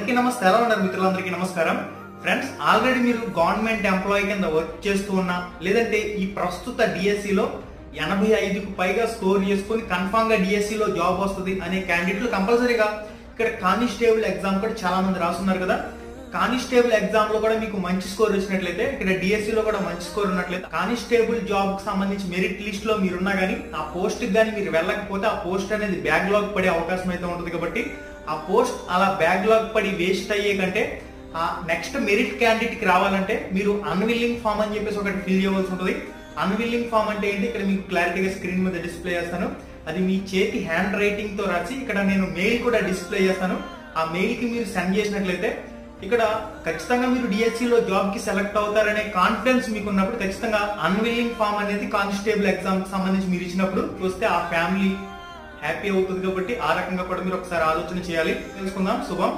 అందరికీ నమస్తే. ఎలా ఉన్నారు మిత్రులందరికీ నమస్కారం. ఫ్రెండ్స్, ఆల్రెడీ మీరు గవర్నమెంట్ ఎంప్లాయీ కింద వర్క్ చేస్తూ ఉన్నా, లేదంటే ఈ ప్రస్తుత డిఎస్సిలో 85కు పైగా స్కోర్ చేసుకుని కన్ఫామ్ గా డిఎస్సి లో జాబ్ వస్తుంది అనే క్యాండిడేట్లు కంపల్సరీగా ఇక్కడ కానిస్టేబుల్ ఎగ్జామ్ కూడా చాలా మంది రాస్తున్నారు కదా. కానిస్టేబుల్ ఎగ్జామ్ లో కూడా మీకు మంచి స్కోర్ వచ్చినట్లయితే, ఇక్కడ డిఎస్సి లో కూడా మంచి స్కోర్ ఉన్నట్లయితే, కానిస్టేబుల్ జాబ్ కి సంబంధించి మెరిట్ లిస్ట్ లో మీరున్నా గానీ ఆ పోస్ట్ కి గానీ మీరు వెళ్ళకపోతే ఆ పోస్ట్ అనేది బ్యాక్ లాగ్ పడే అవకాశం అయితే ఉంటుంది. కాబట్టి ఆ పోస్ట్ అలా బ్యాక్ లాగ్ పడి వేస్ట్ అయ్యే కంటే ఆ నెక్స్ట్ మెరిట్ క్యాండిడేట్ కి రావాలంటే మీరు అన్విల్లింగ్ ఫామ్ అని చెప్పేసి ఒకటి ఫిల్ చేయవలసి ఉంటుంది. అన్విల్లింగ్ ఫామ్ అంటే ఏంటి, ఇక్కడ మీకు క్లారిటీగా స్క్రీన్ మీద డిస్ప్లే చేస్తాను. అది మీ చేతి హ్యాండ్ రైటింగ్ తో రాసి ఇక్కడ నేను మెయిల్ కూడా డిస్ప్లే చేస్తాను. ఆ మెయిల్ కి మీరు సెండ్ చేసినట్లయితే ఇక్కడ ఖచ్చితంగా మీరు డిఎస్సి లో జాబ్ కి సెలెక్ట్ అవుతారనే కాన్ఫిడెన్స్ మీకు ఉన్నప్పుడు ఖచ్చితంగా అన్విల్లింగ్ ఫామ్ అనేది కానిస్టేబుల్ ఎగ్జామ్ కి సంబంధించి మీరు ఇచ్చినప్పుడు వస్తే ఆ ఫ్యామిలీ హ్యాపీ అవుతుంది. కాబట్టి ఆ రకంగా కూడా మీరు ఒకసారి ఆలోచన చేయాలి. తెలుసుకుందాం. శుభం.